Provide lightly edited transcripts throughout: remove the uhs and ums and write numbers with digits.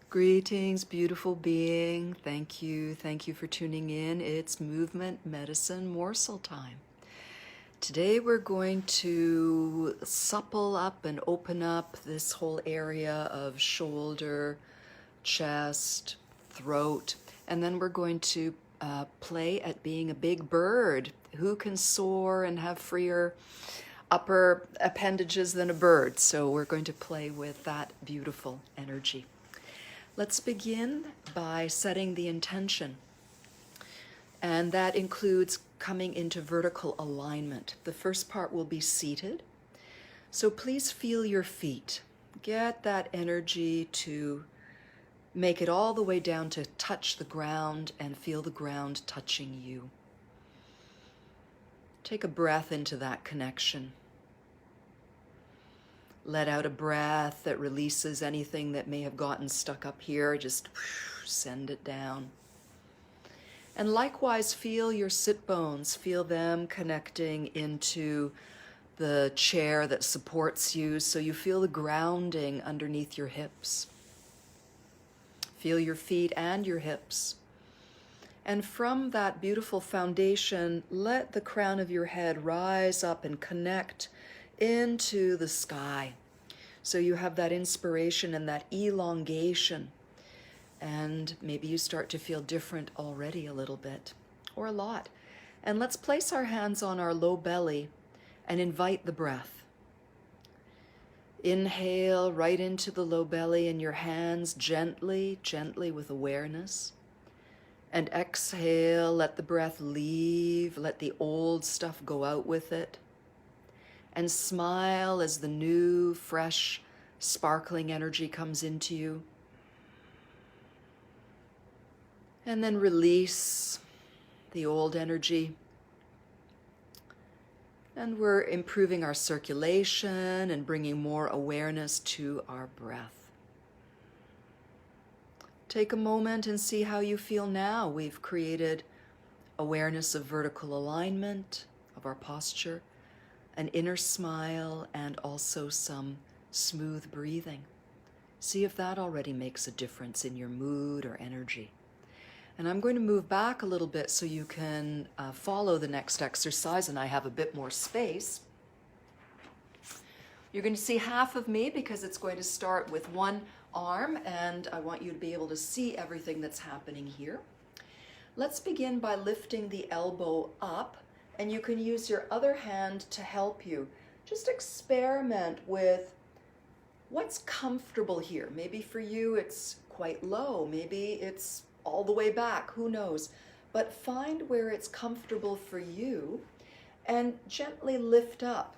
Greetings, beautiful being. Thank you. Thank you for tuning in. It's movement, medicine, morsel time. Today we're going to supple up and open up this whole area of shoulder, chest, throat, and then we're going to play at being a big bird. Who can soar and have freer upper appendages than a bird? So we're going to play with that beautiful energy. Let's begin by setting the intention, and that includes coming into vertical alignment. The first part will be seated, so please feel your feet. Get that energy to make it all the way down to touch the ground and feel the ground touching you. Take a breath into that connection. Let out a breath that releases anything that may have gotten stuck up here. Just send it down. And likewise, feel your sit bones. Feel them connecting into the chair that supports you, so you feel the grounding underneath your hips. Feel your feet and your hips. And from that beautiful foundation, let the crown of your head rise up and connect into the sky. So you have that inspiration and that elongation. And maybe you start to feel different already a little bit, or a lot. And let's place our hands on our low belly and invite the breath. Inhale right into the low belly, and your hands gently, gently with awareness. And exhale, let the breath leave, let the old stuff go out with it. And smile as the new, fresh, sparkling energy comes into you. And then release the old energy. And we're improving our circulation and bringing more awareness to our breath. Take a moment and see how you feel now. We've created awareness of vertical alignment, of our posture, an inner smile, and also some smooth breathing. See if that already makes a difference in your mood or energy. And I'm going to move back a little bit so you can follow the next exercise, and I have a bit more space. You're going to see half of me because it's going to start with one arm, and I want you to be able to see everything that's happening here. Let's begin by lifting the elbow up, and you can use your other hand to help you. Just experiment with what's comfortable here. Maybe for you it's quite low, maybe it's all the way back, who knows? But find where it's comfortable for you and gently lift up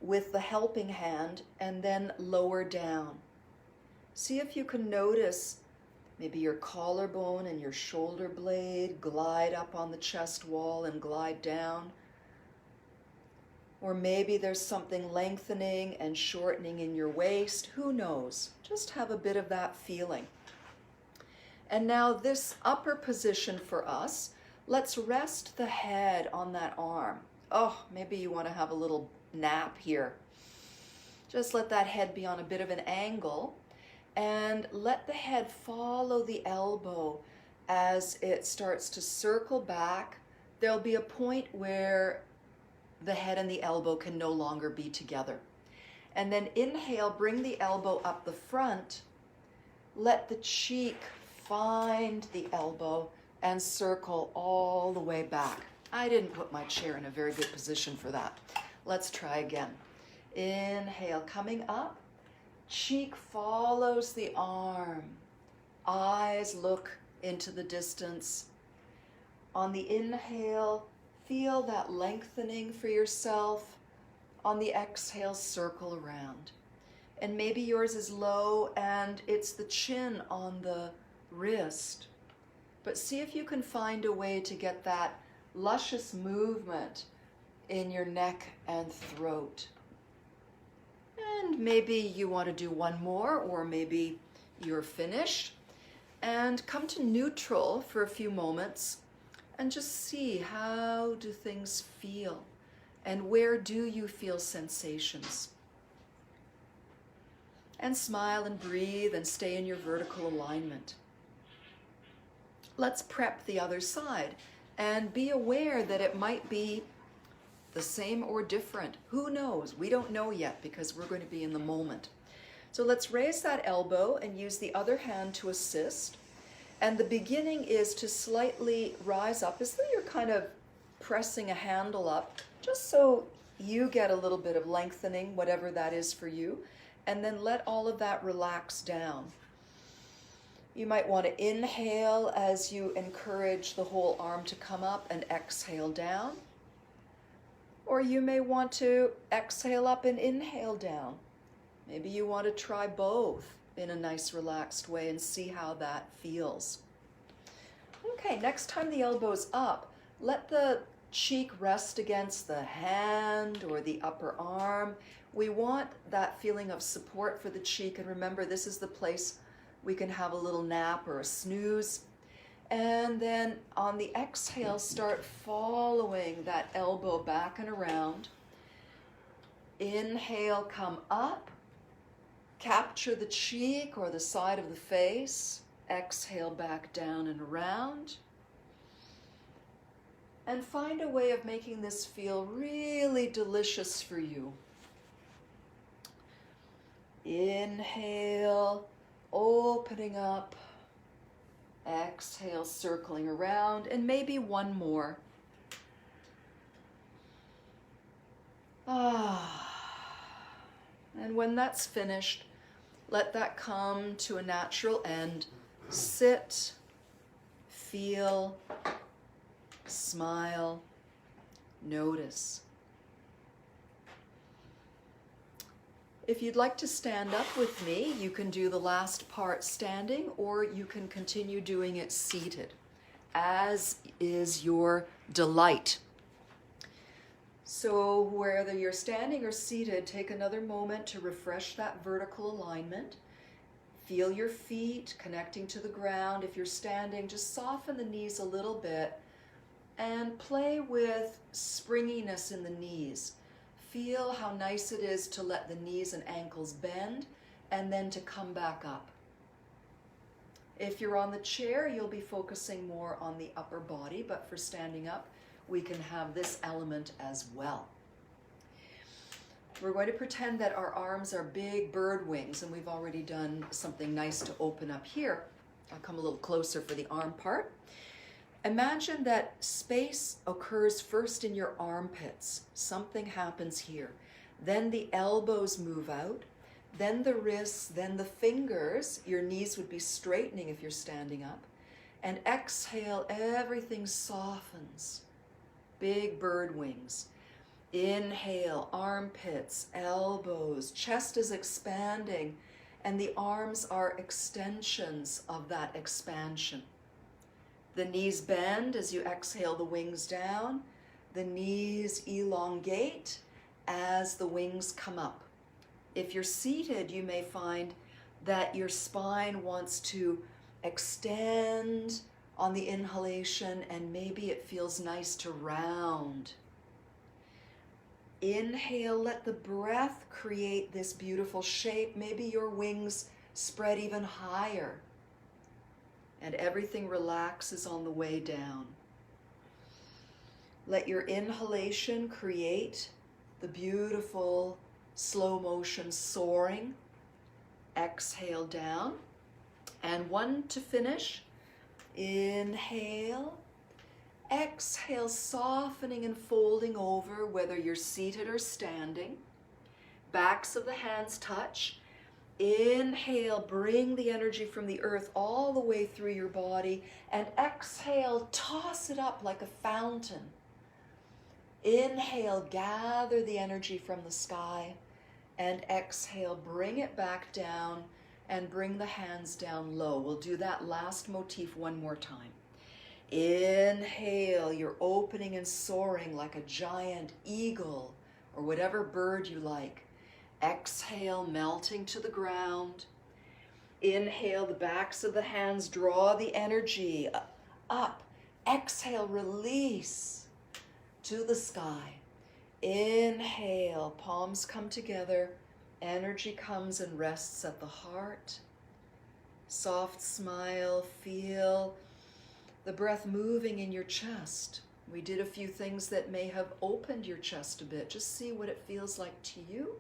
with the helping hand and then lower down. See if you can notice maybe your collarbone and your shoulder blade glide up on the chest wall and glide down. Or maybe there's something lengthening and shortening in your waist. Who knows? Just have a bit of that feeling. And now this upper position for us, let's rest the head on that arm. Oh, maybe you want to have a little nap here. Just let that head be on a bit of an angle, and let the head follow the elbow as it starts to circle back. There'll be a point where the head and the elbow can no longer be together. And then inhale, bring the elbow up the front. Let the cheek find the elbow and circle all the way back. I didn't put my chair in a very good position for that. Let's try again. Inhale, coming up. Cheek follows the arm. Eyes look into the distance. On the inhale, feel that lengthening for yourself. On the exhale, circle around. And maybe yours is low and it's the chin on the wrist. But see if you can find a way to get that luscious movement in your neck and throat. And maybe you want to do one more, or maybe you're finished. And come to neutral for a few moments and just see, how do things feel? And where do you feel sensations? And smile and breathe and stay in your vertical alignment. Let's prep the other side and be aware that it might be the same or different. Who knows? We don't know yet because we're going to be in the moment. So let's raise that elbow and use the other hand to assist. And the beginning is to slightly rise up as though you're kind of pressing a handle up, just so you get a little bit of lengthening, whatever that is for you. And then let all of that relax down. You might want to inhale as you encourage the whole arm to come up and exhale down. Or you may want to exhale up and inhale down. Maybe you want to try both in a nice relaxed way and see how that feels. Okay, next time the elbow's up, let the cheek rest against the hand or the upper arm. We want that feeling of support for the cheek, and remember, this is the place we can have a little nap or a snooze. And then on the exhale, start following that elbow back and around. Inhale, come up. Capture the cheek or the side of the face. Exhale back down and around. And find a way of making this feel really delicious for you. Inhale, opening up. Exhale, circling around, and maybe one more. And when that's finished, let that come to a natural end. Sit, feel, smile, notice. If you'd like to stand up with me, you can do the last part standing, or you can continue doing it seated, as is your delight. So whether you're standing or seated, take another moment to refresh that vertical alignment. Feel your feet connecting to the ground. If you're standing, just soften the knees a little bit and play with springiness in the knees. Feel how nice it is to let the knees and ankles bend and then to come back up. If you're on the chair, you'll be focusing more on the upper body, but for standing up, we can have this element as well. We're going to pretend that our arms are big bird wings, and we've already done something nice to open up here. I'll come a little closer for the arm part. Imagine that space occurs first in your armpits. Something happens here. Then the elbows move out, then the wrists, then the fingers. Your knees would be straightening if you're standing up. And exhale, everything softens. Big bird wings. Inhale, armpits, elbows, chest is expanding, and the arms are extensions of that expansion. The knees bend as you exhale the wings down. The knees elongate as the wings come up. If you're seated, you may find that your spine wants to extend on the inhalation, and maybe it feels nice to round. Inhale, let the breath create this beautiful shape. Maybe your wings spread even higher, and everything relaxes on the way down. Let your inhalation create the beautiful slow motion soaring. Exhale down. And one to finish. Inhale. Exhale, softening and folding over, whether you're seated or standing. Backs of the hands touch. Inhale, bring the energy from the earth all the way through your body, and exhale, toss it up like a fountain. Inhale, gather the energy from the sky, and exhale, bring it back down and bring the hands down low. We'll do that last motif one more time. Inhale, you're opening and soaring like a giant eagle or whatever bird you like. Exhale, melting to the ground. Inhale, the backs of the hands draw the energy up. Exhale, release to the sky. Inhale, palms come together. Energy comes and rests at the heart. Soft smile, feel the breath moving in your chest. We did a few things that may have opened your chest a bit. Just see what it feels like to you.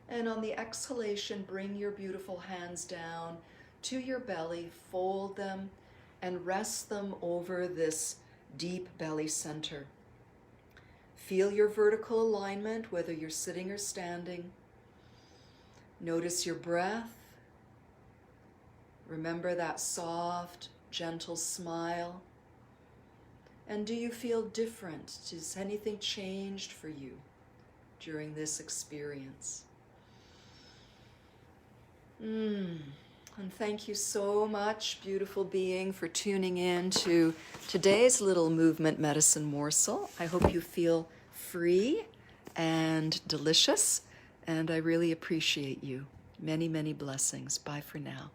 And on the exhalation, bring your beautiful hands down to your belly, fold them, and rest them over this deep belly center. Feel your vertical alignment, whether you're sitting or standing. Notice your breath. Remember that soft, gentle smile. And do you feel different? Has anything changed for you during this experience? And thank you so much, beautiful being, for tuning in to today's little movement medicine morsel. I hope you feel free and delicious, and I really appreciate you. Many, many blessings. Bye for now.